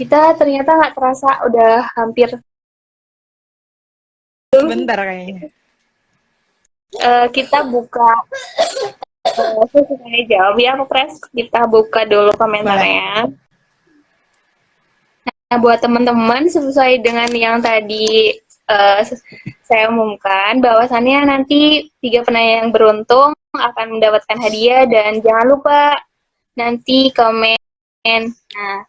Kita ternyata nggak terasa udah hampir Bentar kayaknya. kita buka sesuai jawab ya, Pres. Kita buka dulu Boleh. komentarnya. Nah, buat teman-teman sesuai dengan yang tadi uh, saya umumkan, bahwasannya nanti 3 penanya yang beruntung akan mendapatkan hadiah dan jangan lupa nanti komen. Nah,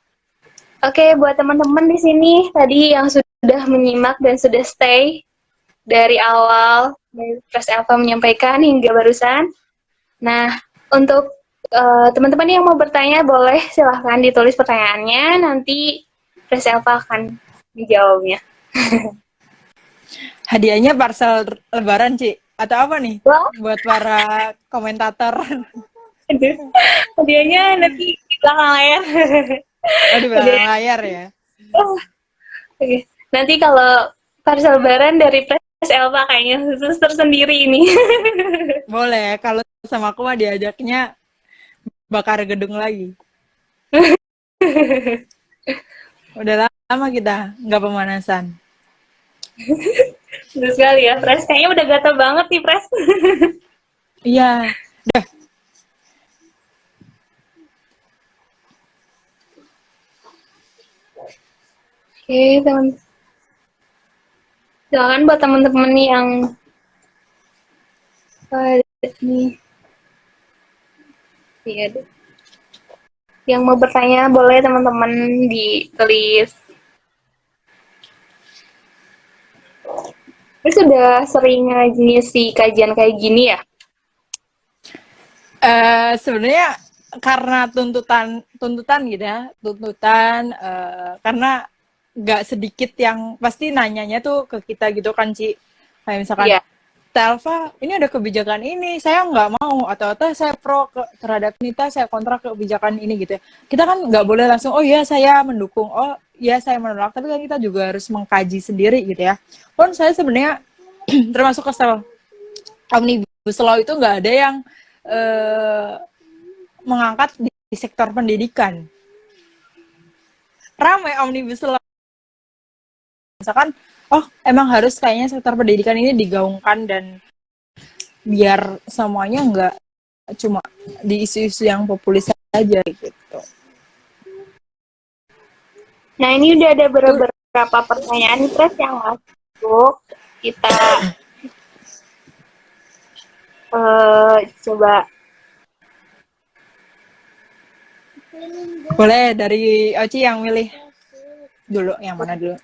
oke, buat teman-teman di sini tadi yang sudah menyimak dan sudah stay dari awal dari Pres Alfa menyampaikan hingga barusan. Nah, untuk teman-teman yang mau bertanya boleh silahkan ditulis pertanyaannya, nanti Pres Alfa akan dijawabnya. Hadiahnya parcel lebaran, Ci. Atau apa nih? Wah, Buat para komentator. aduh, hadiahnya nanti di belakang layar. Oh, di belakang Hadiahnya, layar ya. oh, oke. Nanti kalau parcel lebaran dari Pres Alfa kayaknya khusus tersendiri ini. Boleh. Kalau sama aku mah diajaknya bakar gedung lagi. Udah lama kita nggak pemanasan. Betul sekali ya, Pres. Kayaknya udah gatel banget nih, Pres. Iya. Dah. Oke, teman. Silakan buat teman-teman yang nih, iya deh. Yang mau bertanya boleh teman-teman ditulis. Terus sudah sering ngisi kajian kayak gini ya? Sebenarnya karena tuntutan gitu ya, karena nggak sedikit yang pasti nanyanya tuh ke kita gitu kan, Ci. Kayak misalkan, Iya. Telva, ini ada kebijakan ini, saya nggak mau, atau saya pro terhadap ini, saya kontra kebijakan ini gitu ya. Kita kan nggak boleh langsung, oh iya saya mendukung, oh iya saya menolak, tapi kan kita juga harus mengkaji sendiri gitu ya. Pun saya sebenarnya termasuk kesel, Omnibus Law itu nggak ada yang eh, mengangkat di sektor pendidikan. Ramai Omnibus Law. Misalkan, oh emang harus kayaknya sektor pendidikan ini digaungkan dan biar semuanya nggak cuma di isu-isu yang populis saja gitu. Nah, ini udah ada Itu beberapa pertanyaan terus yang masuk. Kita coba boleh dari Oci yang milih dulu, yang mana dulu?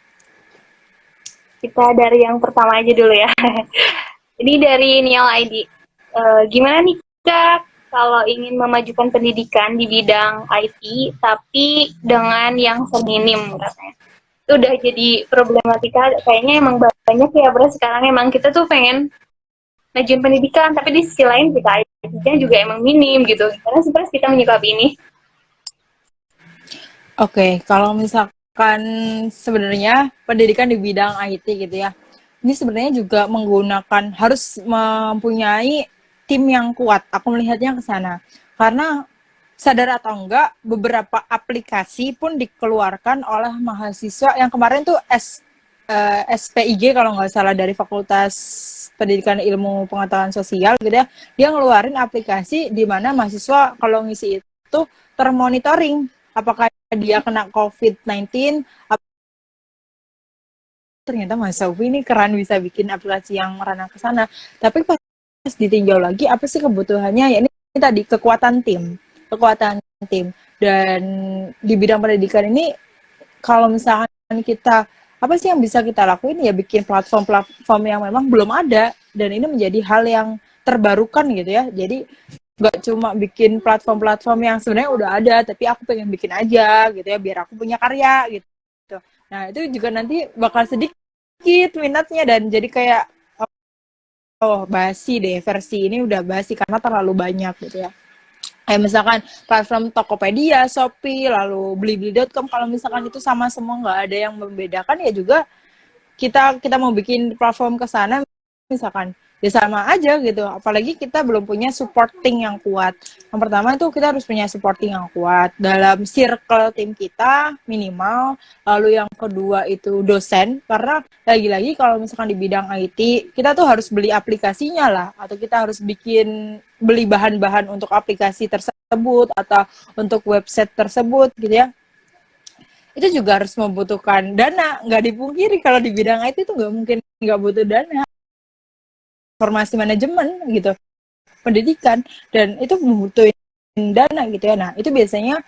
kita dari yang pertama aja dulu ya. Ini dari Nial ID. Gimana nih Kak kalau ingin memajukan pendidikan di bidang IT tapi dengan yang seminim katanya? Itu udah jadi problematika kayaknya emang banyak ya bro sekarang emang kita tuh pengen majuin pendidikan tapi di sisi lain kita IT-nya juga emang minim gitu. Karena sebenarnya kita menyikapi ini. Oke, kalau misalkan sebenarnya pendidikan di bidang IT gitu ya, ini sebenarnya juga menggunakan harus mempunyai tim yang kuat. Aku melihatnya ke sana. Karena sadar atau enggak, beberapa aplikasi pun dikeluarkan oleh mahasiswa yang kemarin tuh SPIG kalau nggak salah dari Fakultas Pendidikan Ilmu Pengetahuan Sosial gitu ya, dia ngeluarin aplikasi di mana mahasiswa kalau ngisi itu termonitoring apakah dia kena COVID-19. Ternyata Mas Sofi ini keren bisa bikin aplikasi yang ranah ke sana. Tapi pas ditinjau lagi apa sih kebutuhannya? Ya ini tadi kekuatan tim. Dan di bidang pendidikan ini kalau misalkan kita apa sih yang bisa kita lakuin ya bikin platform-platform yang memang belum ada dan ini menjadi hal yang terbarukan gitu ya. Jadi nggak cuma bikin platform-platform yang sebenarnya udah ada tapi aku pengen bikin aja gitu ya biar aku punya karya gitu. Nah itu juga nanti bakal sedikit minatnya dan jadi kayak oh basi deh versi ini udah basi karena terlalu banyak gitu ya. Kayak misalkan platform Tokopedia, Shopee, lalu Blibli.com kalau misalkan itu sama semua nggak ada yang membedakan ya juga kita mau bikin platform ke sana misalkan ya sama aja gitu. Apalagi kita belum punya supporting yang kuat. Yang pertama itu kita harus punya supporting yang kuat dalam circle tim kita minimal. Lalu yang kedua itu dosen, karena lagi-lagi kalau misalkan di bidang IT kita tuh harus beli aplikasinya lah, atau kita harus beli bahan-bahan untuk aplikasi tersebut atau untuk website tersebut gitu ya. Itu juga harus membutuhkan dana. Nggak dipungkiri kalau di bidang IT itu nggak mungkin nggak butuh dana. Formasi manajemen gitu, pendidikan, dan itu membutuhin dana gitu ya. Nah itu biasanya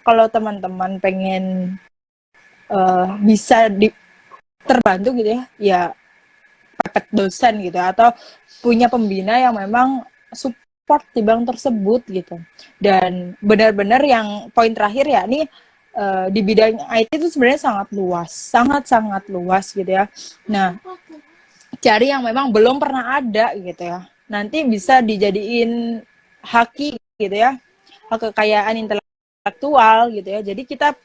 kalau teman-teman pengen bisa terbantu gitu ya, ya pepet dosen gitu, atau punya pembina yang memang support di bank tersebut gitu. Dan benar-benar yang poin terakhir ya, ini di bidang IT itu sebenarnya sangat luas, sangat-sangat luas gitu ya. Nah, cari yang memang belum pernah ada gitu ya. Nanti bisa dijadiin haki gitu ya, hak kekayaan intelektual gitu ya. Jadi kita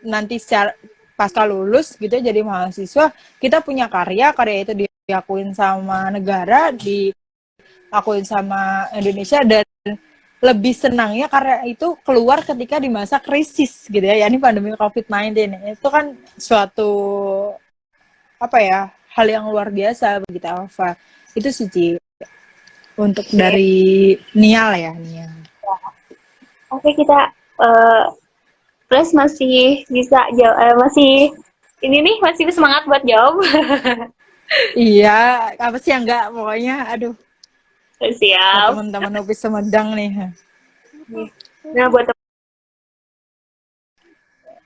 nanti secara pasca lulus gitu ya, jadi mahasiswa kita punya karya itu diakuin sama negara, diakuin sama Indonesia, dan lebih senangnya karya itu keluar ketika di masa krisis gitu ya, ini pandemi COVID-19. Itu kan suatu apa ya, hal yang luar biasa bagi Alfa. Itu sih Ci, untuk Oke, dari Nial ya, Nial. oke kita uh, plus masih bisa jawab, masih ini nih masih semangat buat jawab. Iya, apa sih yang enggak, pokoknya aduh, buat Siap. teman-teman Upis Sumedang nih. Nah, buat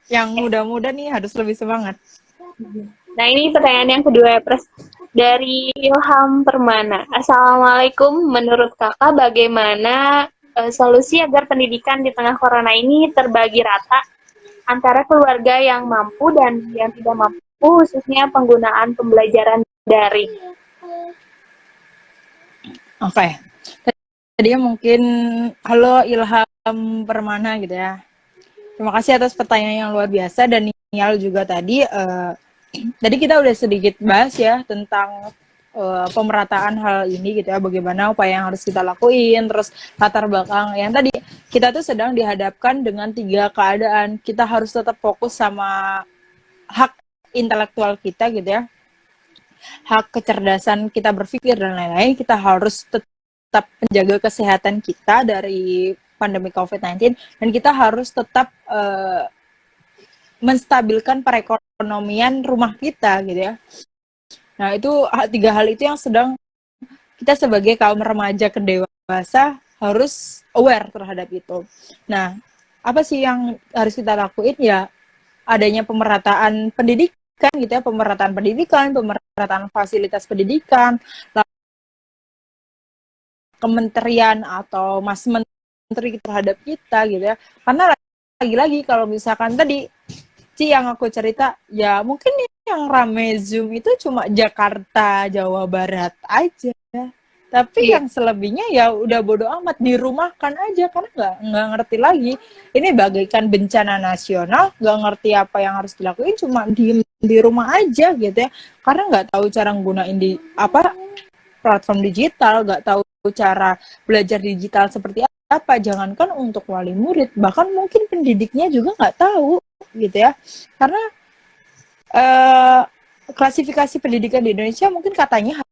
Yang muda-muda nih harus lebih semangat. nah ini pertanyaan yang kedua ya, Pres. Dari Ilham Permana. Assalamualaikum, menurut kakak bagaimana solusi agar pendidikan di tengah corona ini terbagi rata antara keluarga yang mampu dan yang tidak mampu, khususnya penggunaan pembelajaran daring? Oke. Okay. Tadi mungkin halo Ilham Permana gitu ya. Terima kasih atas pertanyaan yang luar biasa, dan Nial juga tadi tadi kita udah sedikit bahas ya tentang pemerataan hal ini gitu ya, bagaimana upaya yang harus kita lakuin, terus latar belakang yang tadi kita tuh sedang dihadapkan dengan 3 keadaan. Kita harus tetap fokus sama hak intelektual kita gitu ya, hak kecerdasan kita berpikir dan lain-lain. Kita harus tetap menjaga kesehatan kita dari pandemi COVID-19, dan kita harus tetap menstabilkan perekonomian rumah kita gitu ya. Nah itu 3 hal itu yang sedang kita sebagai kaum remaja ke dewasa harus aware terhadap itu. Nah apa sih yang harus kita lakuin ya, adanya pemerataan pendidikan gitu ya, pemerataan fasilitas pendidikan, kementerian atau mas menteri terhadap kita gitu ya. Karena lagi-lagi kalau misalkan tadi Ci yang aku cerita, ya mungkin yang rame Zoom itu cuma Jakarta, Jawa Barat aja. Tapi Iya. yang selebihnya ya udah bodo amat, dirumahkan aja karena nggak ngerti lagi. Ini bagaikan bencana nasional, nggak ngerti apa yang harus dilakuin, cuma diem di rumah aja gitu ya. Karena nggak tahu cara gunain di apa platform digital, nggak tahu cara belajar digital seperti apa. Jangankan untuk wali murid, bahkan mungkin pendidiknya juga nggak tahu gitu ya. Karena eh, klasifikasi pendidikan di Indonesia mungkin katanya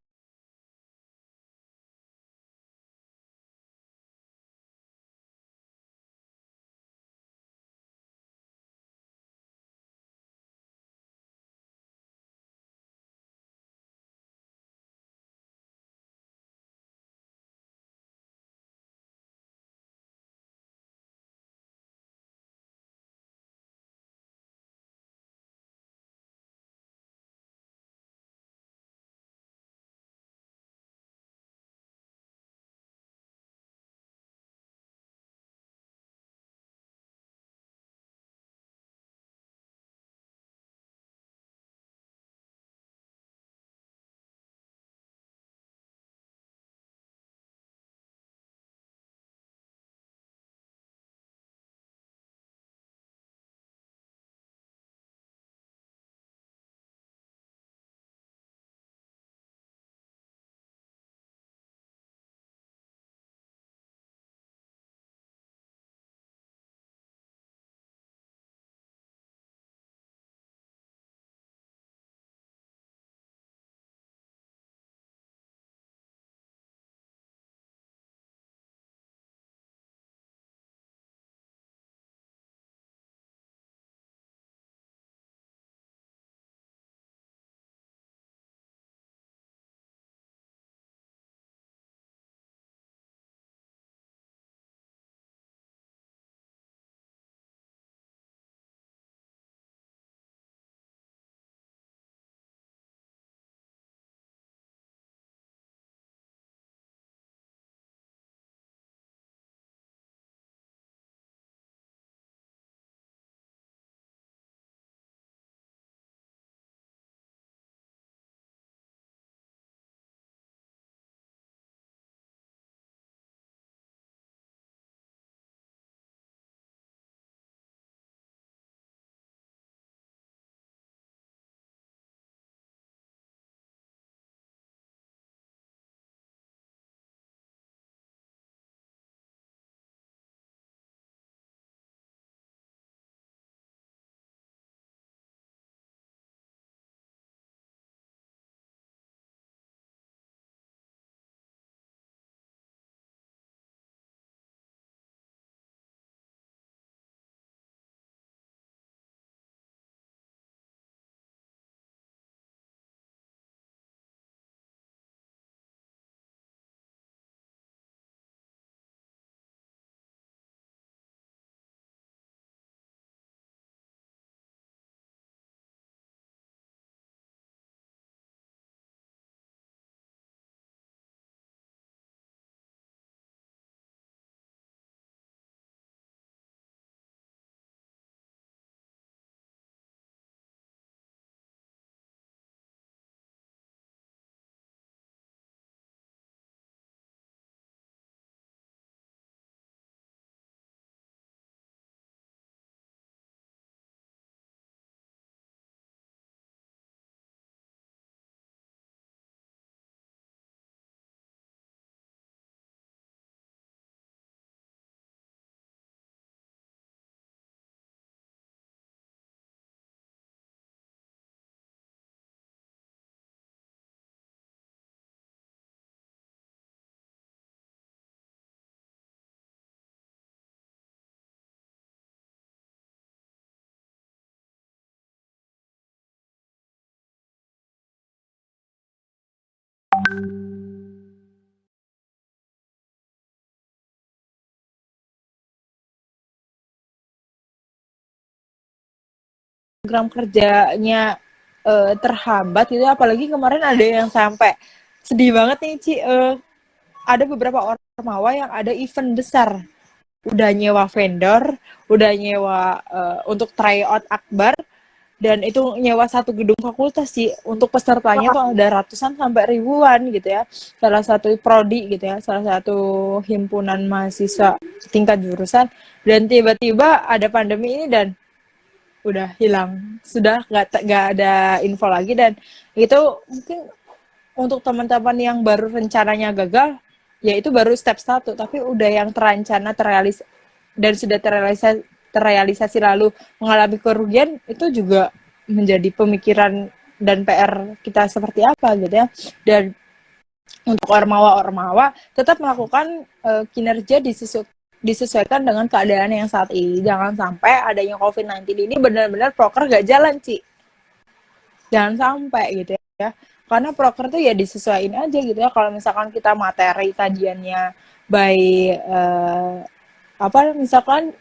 program kerjanya terhambat gitu, apalagi kemarin ada yang sampai sedih banget nih Ci, ada beberapa ormawa yang ada event besar, udah nyewa vendor, udah nyewa untuk tryout akbar, dan itu nyewa satu gedung fakultas sih, untuk pesertanya Wah, tuh ada ratusan sampai ribuan gitu ya, salah satu prodi gitu ya, salah satu himpunan mahasiswa tingkat jurusan, dan tiba-tiba ada pandemi ini dan udah hilang, sudah nggak ada info lagi. Dan itu mungkin untuk teman-teman yang baru rencananya gagal, ya itu baru step 1, tapi udah yang terencana, dan sudah terrealisasi lalu mengalami kerugian, itu juga menjadi pemikiran dan PR kita seperti apa gitu ya. Dan untuk ormawa-ormawa tetap melakukan kinerja disesuaikan dengan keadaan yang saat ini. Jangan sampai adanya COVID-19 ini benar-benar proker gak jalan, Ci. Jangan sampai gitu ya. Karena proker tuh ya disesuaikan aja gitu ya. Kalau misalkan kita materi kajiannya by misalkan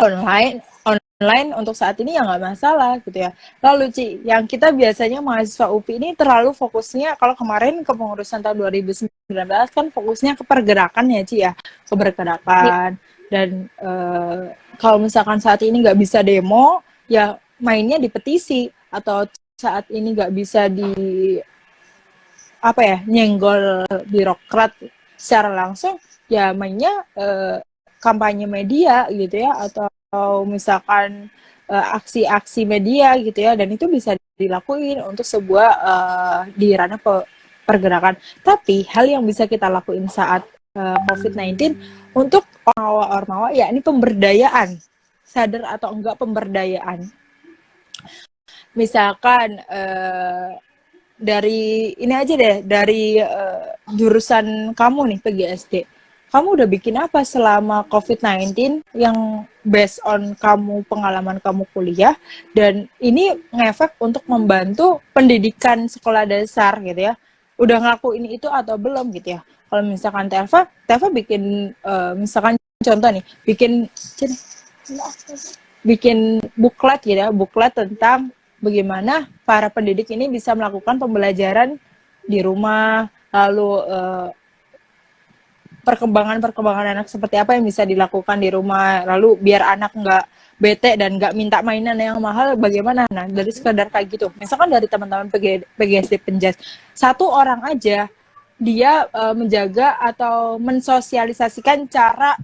online untuk saat ini ya nggak masalah gitu ya. Lalu Ci, yang kita biasanya mahasiswa UPI ini terlalu fokusnya, kalau kemarin kepengurusan tahun 2019 kan fokusnya ke pergerakan ya Ci ya, ke iya. pergerakan. Dan kalau misalkan saat ini nggak bisa demo, ya mainnya di petisi, atau saat ini nggak bisa nyenggol birokrat secara langsung, ya mainnya kampanye media gitu ya, atau misalkan aksi-aksi media gitu ya, dan itu bisa dilakuin untuk sebuah di ranah pergerakan. Tapi hal yang bisa kita lakuin saat COVID-19 untuk ormawa-ormawa, ya ini pemberdayaan, sadar atau enggak pemberdayaan. Misalkan dari ini aja deh, dari jurusan kamu nih, PGSD. Kamu udah bikin apa selama COVID-19 yang based on pengalaman kamu kuliah, dan ini ngefek untuk membantu pendidikan sekolah dasar gitu ya. Udah ngelakuin itu atau belum gitu ya. Kalau misalkan Teva bikin misalkan contoh nih, bikin buklet gitu ya, buklet tentang bagaimana para pendidik ini bisa melakukan pembelajaran di rumah, lalu perkembangan anak seperti apa yang bisa dilakukan di rumah, lalu biar anak nggak bete dan nggak minta mainan yang mahal bagaimana. Nah, dari sekedar kayak gitu, misalkan dari teman-teman PGSD Penjas, satu orang aja dia menjaga atau mensosialisasikan cara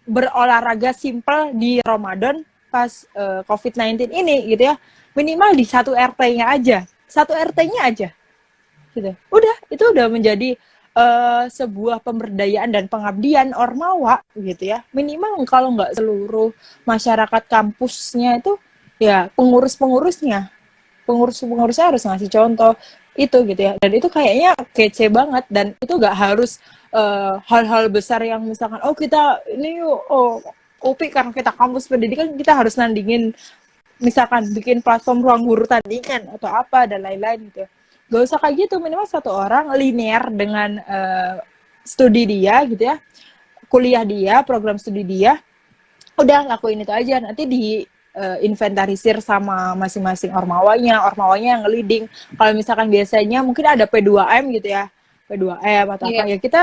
berolahraga simple di Ramadan pas COVID-19 ini gitu ya, minimal di satu RT-nya aja, satu RT-nya aja gitu. Itu udah menjadi sebuah pemberdayaan dan pengabdian ormawa gitu ya. Minimal kalau nggak seluruh masyarakat kampusnya itu, ya pengurusnya harus ngasih contoh itu gitu ya. Dan itu kayaknya kece banget, dan itu nggak harus hal-hal besar yang misalkan kita ini UPI karena kita kampus pendidikan kita harus nandingin, misalkan bikin platform ruang guru tandingan atau apa dan lain-lain gitu. Gak usah kayak gitu, minimal satu orang linear dengan studi dia gitu ya, kuliah dia, program studi dia, udah lakuin itu aja. Nanti di inventarisir sama masing-masing ormawanya yang nge-leading. Kalau misalkan biasanya mungkin ada P2M gitu ya, P2M atau apa Iya. ya, kita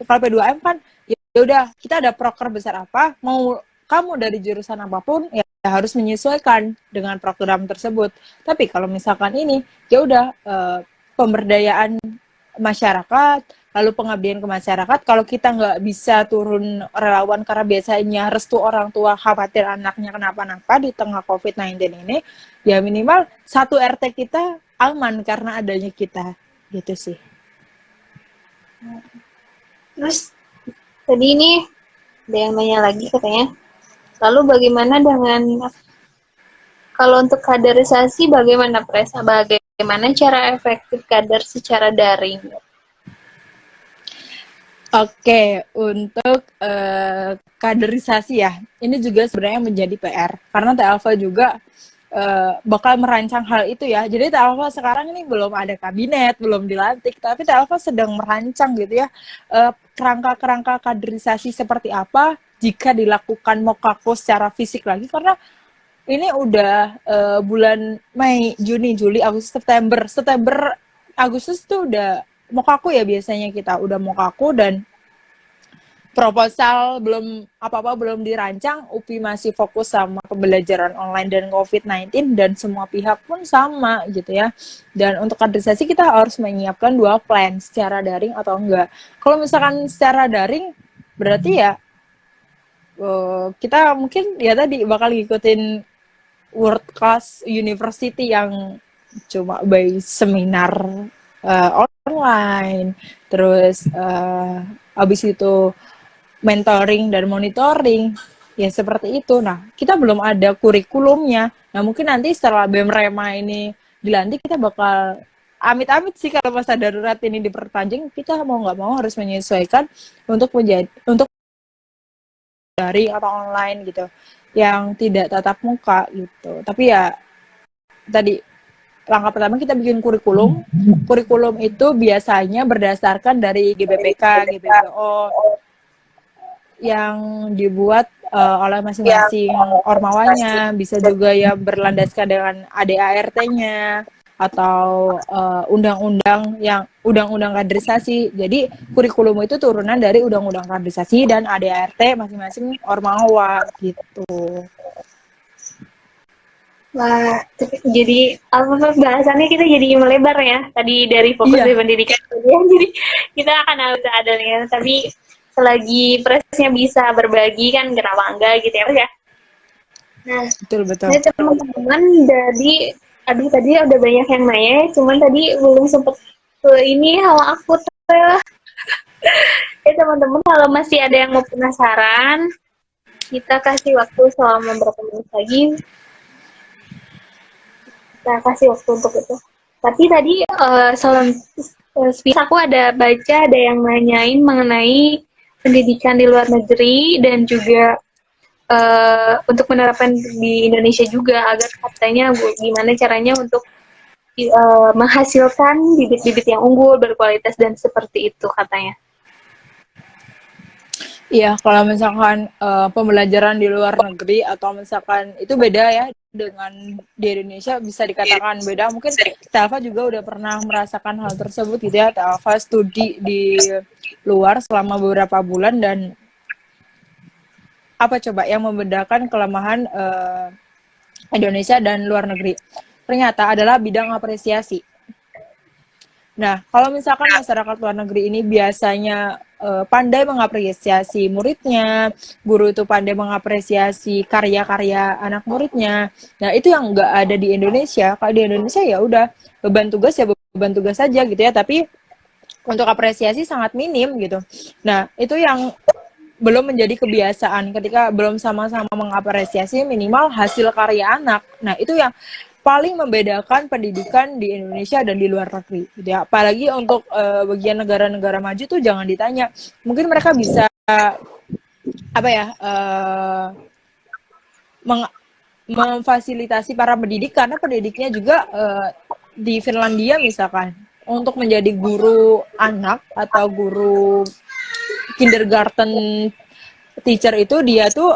kalau P2M kan ya udah, kita ada proker besar apa, mau kamu dari jurusan apapun ya harus menyesuaikan dengan program tersebut. Tapi kalau misalkan ini ya udah pemberdayaan masyarakat, lalu pengabdian ke masyarakat. Kalau kita nggak bisa turun relawan karena biasanya restu orang tua khawatir anaknya kenapa-napa di tengah COVID-19 ini, ya minimal satu RT kita aman karena adanya kita, gitu sih. Terus tadi ini ada yang nanya lagi katanya. Lalu bagaimana dengan kalau untuk kaderisasi bagaimana Presa? Bagaimana cara efektif kader secara daring? Oke, untuk kaderisasi ya, ini juga sebenarnya menjadi PR karena Telva juga bakal merancang hal itu ya. Jadi Telva sekarang ini belum ada kabinet, belum dilantik, tapi Telva sedang merancang gitu ya, kerangka-kerangka kaderisasi seperti apa jika dilakukan Mokako secara fisik lagi, karena ini udah bulan Mei, Juni, Juli, Agustus, September, Agustus tuh udah mokaku ya biasanya kita udah mokaku dan proposal belum apa-apa belum dirancang, UPI masih fokus sama pembelajaran online dan COVID-19 dan semua pihak pun sama gitu ya. Dan untuk kaderisasi kita harus menyiapkan dua plan secara daring atau enggak. Kalau misalkan secara daring berarti ya kita mungkin ya tadi bakal ngikutin world class university yang cuma by seminar online, terus abis itu mentoring dan monitoring, ya seperti itu. Nah, kita belum ada kurikulumnya. Nah, mungkin nanti setelah BEM Rema ini dilantik, kita bakal amit-amit sih kalau masa darurat ini diperpanjang, kita mau nggak mau harus menyesuaikan untuk daring atau online gitu, yang tidak tatap muka gitu. Tapi ya tadi langkah pertama kita bikin kurikulum. Kurikulum itu biasanya berdasarkan dari GBPK, GBPO yang dibuat oleh masing-masing ormawanya, bisa juga ya berlandaskan dengan ADART-nya atau undang-undang kaderisasi. Jadi kurikulum itu turunan dari undang-undang kaderisasi dan ADART masing-masing ormawa gitu. Wah, jadi apa bahasannya kita jadi melebar ya. Tadi dari fokus Iya, dari pendidikan ya, jadi kita akan harus ada ya. Tapi selagi presnya bisa berbagi kan kenapa enggak gitu ya, Mas ya. Nah, betul betul. ini teman-teman jadi aduh tadi udah banyak yang nanya, cuman tadi belum sempet ke ini hal akut. Teman-teman kalau masih ada yang mau penasaran, kita kasih waktu selama berapa menit lagi. Kita kasih waktu untuk itu. Tapi tadi aku ada baca ada yang nanyain mengenai pendidikan di luar negeri dan juga untuk menerapkan di Indonesia juga agar katanya gimana caranya untuk menghasilkan bibit-bibit yang unggul, berkualitas dan seperti itu katanya. Iya, kalau misalkan pembelajaran di luar negeri atau misalkan itu beda ya dengan di Indonesia bisa dikatakan beda. Mungkin Telva juga udah pernah merasakan hal tersebut gitu ya. Telva studi di luar selama beberapa bulan dan apa coba yang membedakan kelemahan Indonesia dan luar negeri? Ternyata adalah bidang apresiasi. Nah, kalau misalkan masyarakat luar negeri ini biasanya pandai mengapresiasi muridnya, guru itu pandai mengapresiasi karya-karya anak muridnya. Nah, itu yang nggak ada di Indonesia. Kalau di Indonesia ya udah beban tugas ya beban tugas saja gitu ya, tapi untuk apresiasi sangat minim gitu. Nah, itu yang belum menjadi kebiasaan ketika belum sama-sama mengapresiasi minimal hasil karya anak. Nah, itu yang paling membedakan pendidikan di Indonesia dan di luar negeri gitu ya. Apalagi untuk bagian negara-negara maju tuh jangan ditanya. Mungkin mereka bisa apa ya memfasilitasi para pendidik karena pendidiknya juga di Finlandia misalkan untuk menjadi guru anak atau guru kindergarten teacher itu dia tuh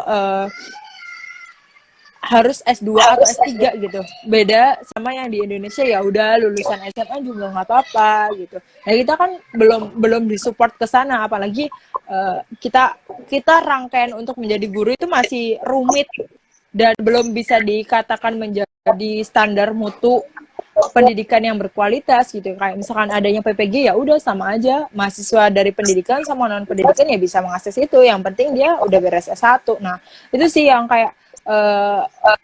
harus S2 atau S3 gitu. Beda sama yang di Indonesia ya udah lulusan SMA juga nggak apa-apa gitu. Nah, kita kan belum disupport ke sana apalagi kita rangkaian untuk menjadi guru itu masih rumit dan belum bisa dikatakan menjadi standar mutu pendidikan yang berkualitas gitu. Kayak misalkan adanya PPG ya udah sama aja mahasiswa dari pendidikan sama non pendidikan ya bisa mengakses itu. Yang penting dia udah beres S1. Nah, itu sih yang kayak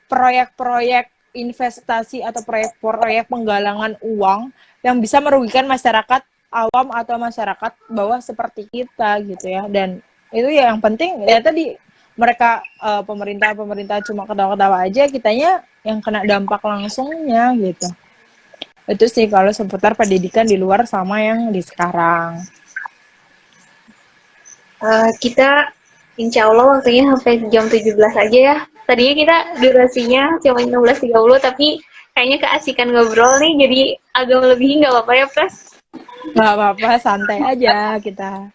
proyek-proyek investasi atau proyek-proyek penggalangan uang yang bisa merugikan masyarakat awam atau masyarakat bawah seperti kita gitu ya. Dan itu ya yang penting ya tadi mereka pemerintah cuma ketawa-ketawa aja, kitanya yang kena dampak langsungnya gitu. Itu sih kalau seputar pendidikan di luar sama yang di sekarang. Kita insya Allah waktunya sampai jam 17 aja ya. Tadinya kita durasinya cuma 16.30 tapi kayaknya keasikan ngobrol nih jadi agak melebihi nggak apa-apa ya Pres? Nggak apa-apa, santai aja kita.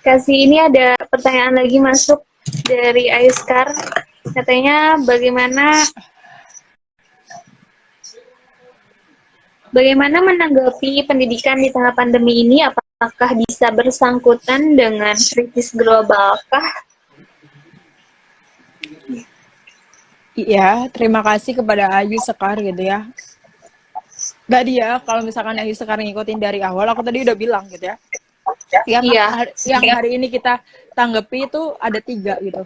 Kasih ini ada pertanyaan lagi masuk dari Aiskar. Katanya bagaimana menanggapi pendidikan di tengah pandemi ini? Apakah bisa bersangkutan dengan krisis global kah? Iya, terima kasih kepada Ayu Sekar gitu ya. Tadi ya, kalau misalkan Ayu Sekar ngikutin dari awal, aku tadi udah bilang gitu ya. Iya, Yang hari ini kita tanggapi itu ada 3 gitu.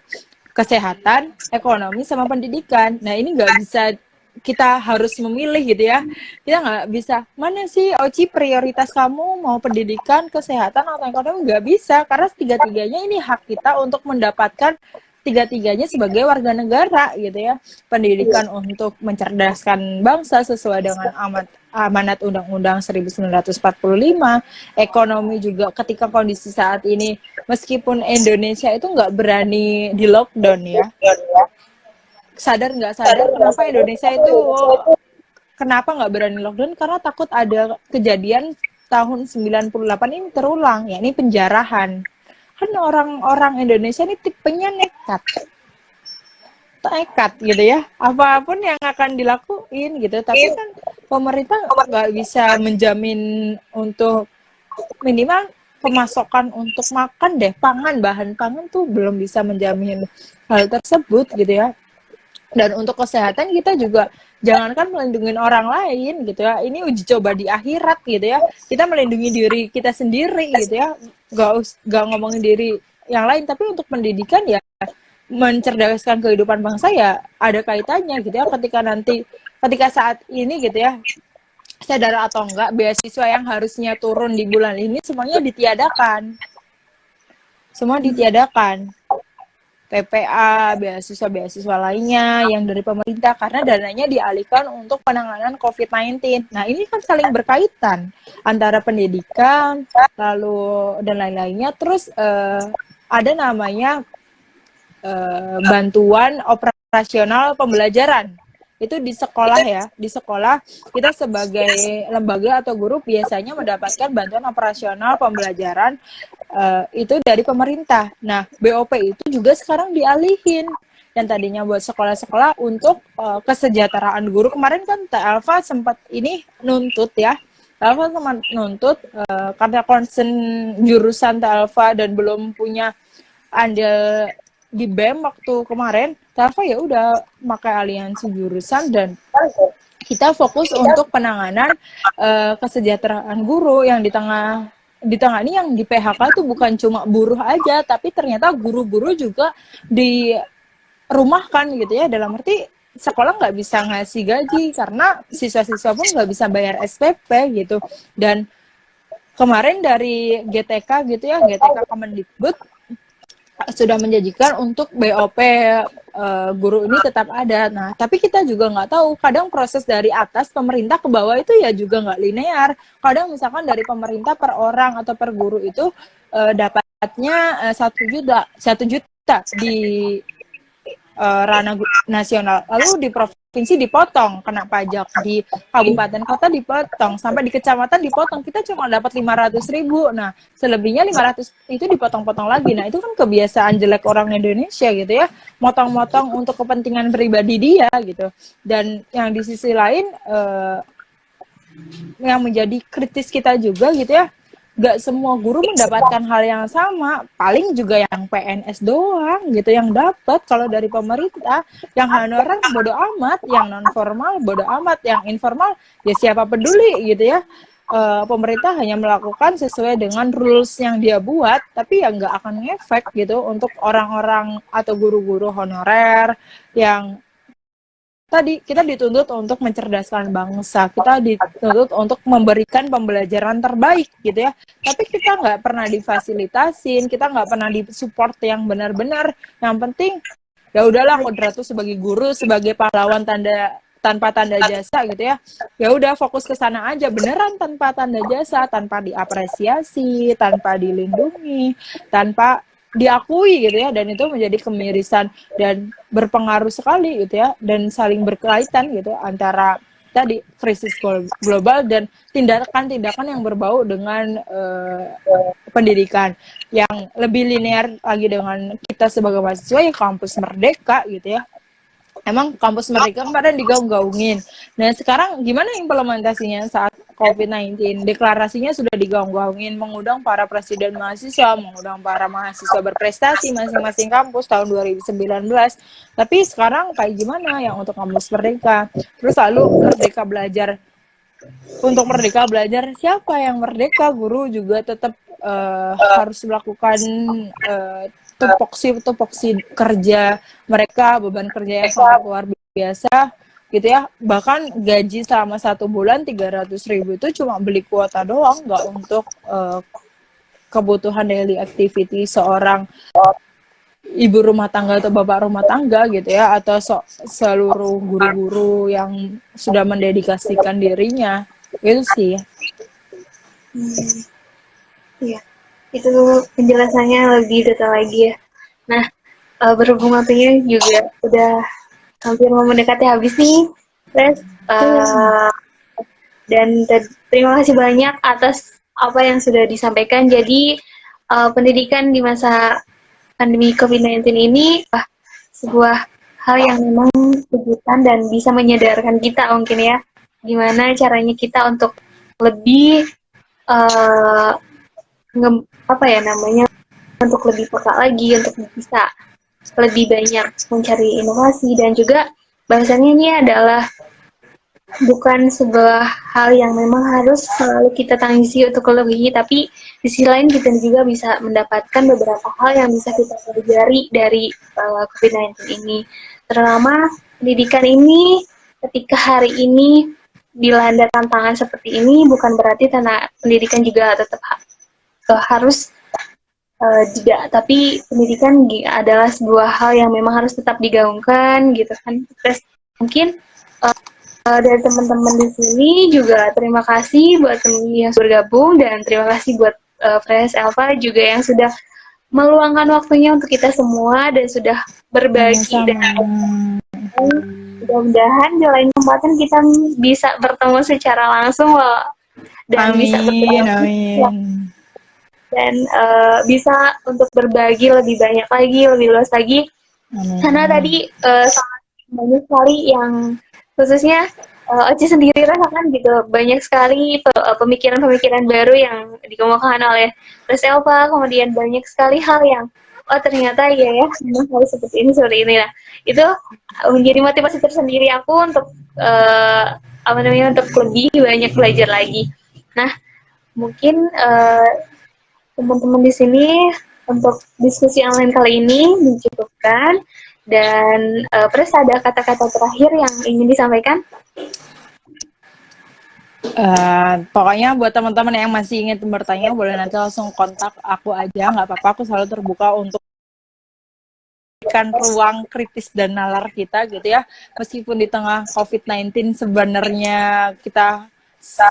Kesehatan, ekonomi, sama pendidikan. Nah, ini nggak bisa kita harus memilih gitu ya. Kita nggak bisa, mana sih Oci prioritas kamu mau pendidikan, kesehatan, atau ekonomi? Nggak bisa, karena tiga-tiganya ini hak kita untuk mendapatkan tiga-tiganya sebagai warga negara gitu ya. Pendidikan untuk mencerdaskan bangsa sesuai dengan amanat Undang-Undang 1945, ekonomi juga ketika kondisi saat ini, meskipun Indonesia itu nggak berani di lockdown ya, sadar nggak sadar kenapa nggak berani lockdown, karena takut ada kejadian tahun 98 ini terulang, ya ini penjarahan. Kan orang-orang Indonesia ini tipenya nekat gitu ya, apapun yang akan dilakuin gitu, tapi kan pemerintah nggak bisa menjamin untuk minimal pemasokan untuk makan deh, bahan pangan tuh belum bisa menjamin hal tersebut gitu ya. Dan untuk kesehatan kita juga jangankan melindungi orang lain gitu ya, ini uji coba di akhirat gitu ya, kita melindungi diri kita sendiri gitu ya, gak ngomongin diri yang lain. Tapi untuk pendidikan ya, mencerdaskan kehidupan bangsa ya ada kaitannya gitu ya, ketika saat ini gitu ya, sadar atau enggak, beasiswa yang harusnya turun di bulan ini semuanya ditiadakan. Semua ditiadakan. PPA, beasiswa-beasiswa lainnya yang dari pemerintah, karena dananya dialihkan untuk penanganan COVID-19. Nah, ini kan saling berkaitan antara pendidikan, lalu dan lain-lainnya. Terus ada namanya bantuan operasional pembelajaran. Itu di sekolah ya, di sekolah kita sebagai lembaga atau guru biasanya mendapatkan bantuan operasional pembelajaran itu dari pemerintah. Nah, BOP itu juga sekarang dialihin, yang tadinya buat sekolah-sekolah untuk kesejahteraan guru. Kemarin kan Alfa sempat ini nuntut ya, Alfa sempat nuntut karena concern jurusan Alfa dan belum punya andil di BEM waktu kemarin. Alfa ya udah pakai aliansi jurusan dan kita fokus untuk penanganan kesejahteraan guru yang di tengah ini, yang di PHK tuh bukan cuma buruh aja, tapi ternyata guru-guru juga dirumahkan gitu ya, dalam arti sekolah nggak bisa ngasih gaji karena siswa-siswa pun nggak bisa bayar SPP gitu. Dan kemarin dari GTK gitu ya, GTK Kemendikbud sudah menjanjikan untuk BOP guru ini tetap ada. Nah, tapi kita juga nggak tahu, kadang proses dari atas pemerintah ke bawah itu ya juga nggak linear. Kadang misalkan dari pemerintah per orang atau per guru itu dapatnya 1 juta di ranah nasional, lalu di provinsi dipotong kena pajak, di kabupaten kota dipotong, sampai di kecamatan dipotong, kita cuma dapat 500.000. Nah, selebihnya 500 itu dipotong-potong lagi. Nah, itu kan kebiasaan jelek orang Indonesia gitu ya, motong-motong untuk kepentingan pribadi dia gitu. Dan yang di sisi lain yang menjadi kritis kita juga gitu ya, gak semua guru mendapatkan hal yang sama, paling juga yang PNS doang gitu yang dapat. Kalau dari pemerintah, yang honorer bodo amat, yang non formal bodo amat, yang informal ya siapa peduli gitu ya. Pemerintah hanya melakukan sesuai dengan rules yang dia buat, tapi ya nggak akan ngefek gitu untuk orang-orang atau guru-guru honorer yang tadi kita dituntut untuk mencerdaskan bangsa, kita dituntut untuk memberikan pembelajaran terbaik gitu ya. Tapi kita nggak pernah difasilitasin, kita nggak pernah disupport yang benar-benar. Yang penting ya udahlah, kodrat tuh sebagai guru, sebagai pahlawan tanpa tanda jasa gitu ya. Ya udah fokus ke sana aja, beneran tanpa tanda jasa, tanpa diapresiasi, tanpa dilindungi, tanpa diakui gitu ya, dan itu menjadi kemirisan dan berpengaruh sekali gitu ya, dan saling berkaitan gitu antara tadi krisis global dan tindakan-tindakan yang berbau dengan pendidikan yang lebih linear lagi dengan kita sebagai mahasiswa ya, kampus merdeka gitu ya. emang kampus mereka kemarin digaung-gaungin. Nah, sekarang gimana implementasinya saat COVID-19? Deklarasinya sudah digaung-gaungin, mengundang para presiden mahasiswa, mengundang para mahasiswa berprestasi masing-masing kampus tahun 2019. Tapi sekarang kayak gimana yang untuk kampus Merdeka? Terus lalu Merdeka Belajar, untuk Merdeka Belajar, siapa yang merdeka? Guru juga tetap harus melakukan tupoksi kerja mereka, beban kerja yang sangat luar biasa gitu ya. Bahkan gaji selama 1 bulan 300.000 itu cuma beli kuota doang, nggak untuk kebutuhan daily activity seorang ibu rumah tangga atau bapak rumah tangga gitu ya, atau seluruh guru-guru yang sudah mendedikasikan dirinya itu sih. Iya, itu penjelasannya lebih detail lagi ya. Nah, berhubung waktunya juga udah hampir mau mendekati habis nih, Pres. Dan terima kasih banyak atas apa yang sudah disampaikan. Jadi, pendidikan di masa pandemi COVID-19 ini sebuah hal yang memang kejutan dan bisa menyadarkan kita mungkin ya, gimana caranya kita untuk lebih untuk lebih peka lagi, untuk bisa lebih banyak mencari inovasi, dan juga bahasanya ini adalah bukan sebuah hal yang memang harus selalu kita tangisi untuk kelebihi, tapi di sisi lain kita juga bisa mendapatkan beberapa hal yang bisa kita pelajari dari COVID-19 ini. Terutama pendidikan ini, ketika hari ini dilanda tantangan seperti ini, bukan berarti pendidikan juga tetap harus tidak, tapi pendidikan adalah sebuah hal yang memang harus tetap digaungkan gitu kan. Terus mungkin dari teman-teman di sini juga terima kasih buat teman yang sudah bergabung, dan terima kasih buat Pres Elva juga yang sudah meluangkan waktunya untuk kita semua dan sudah berbagi. Dan mudah-mudahan di lain kesempatan kita bisa bertemu secara langsung loh, dan bisa bertemu dan bisa untuk berbagi lebih banyak lagi, lebih luas lagi. Karena tadi sangat banyak sekali yang khususnya Oci sendiri rasakan gitu, banyak sekali pemikiran-pemikiran baru yang dikemukakan oleh Pres Elva, kemudian banyak sekali hal yang ternyata ya memang harus seperti ini. Nah, itu menjadi motivasi tersendiri aku untuk untuk lebih banyak belajar lagi. Nah, mungkin teman-teman di sini untuk diskusi online kali ini dicukupkan. Dan Pres, ada kata-kata terakhir yang ingin disampaikan? Pokoknya buat teman-teman yang masih ingin bertanya, boleh nanti langsung kontak aku aja, nggak apa-apa, aku selalu terbuka untuk memberikan ruang kritis dan nalar kita gitu ya. Meskipun di tengah COVID-19 sebenarnya kita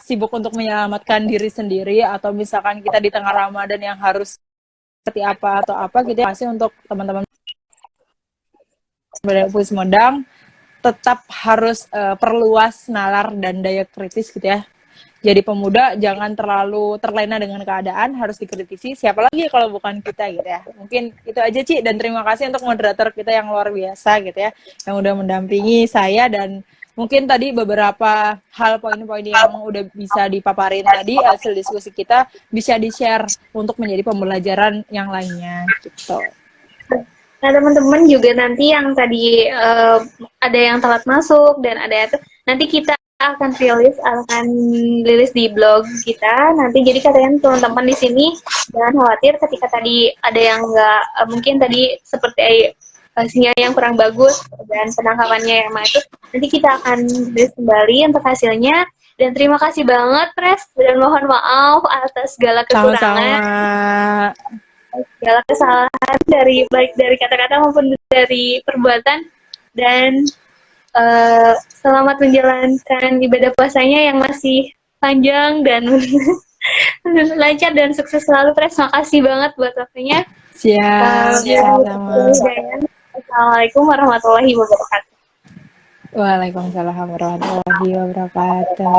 sibuk untuk menyelamatkan diri sendiri, atau misalkan kita di tengah Ramadan yang harus seperti apa atau apa gitu ya. Masih untuk teman-teman Puis Modang tetap harus perluas nalar dan daya kritis gitu ya. Jadi pemuda jangan terlalu terlena dengan keadaan, harus dikritisi. Siapa lagi kalau bukan kita gitu ya. Mungkin itu aja Ci, dan terima kasih untuk moderator kita yang luar biasa gitu ya, yang udah mendampingi saya, dan mungkin tadi beberapa hal poin-poin yang udah bisa dipaparin tadi hasil diskusi kita bisa di-share untuk menjadi pembelajaran yang lainnya gitu. Nah, teman-teman juga nanti yang tadi ada yang telat masuk dan ada itu, nanti kita akan rilis di blog kita nanti. Jadi kalian teman-teman di sini jangan khawatir ketika tadi ada yang nggak mungkin tadi seperti sinyal yang kurang bagus dan penangkapannya yang itu, nanti kita akan rilis kembali untuk hasilnya. Dan terima kasih banget Pres, dan mohon maaf atas segala kekurangan. Segala kesalahan baik dari kata-kata maupun dari perbuatan. Dan selamat menjalankan ibadah puasanya yang masih panjang dan lancar dan sukses selalu Pres. Makasih banget buat waktunya. Siap, sama-sama. Assalamualaikum warahmatullahi wabarakatuh. Waalaikumsalam warahmatullahi wabarakatuh.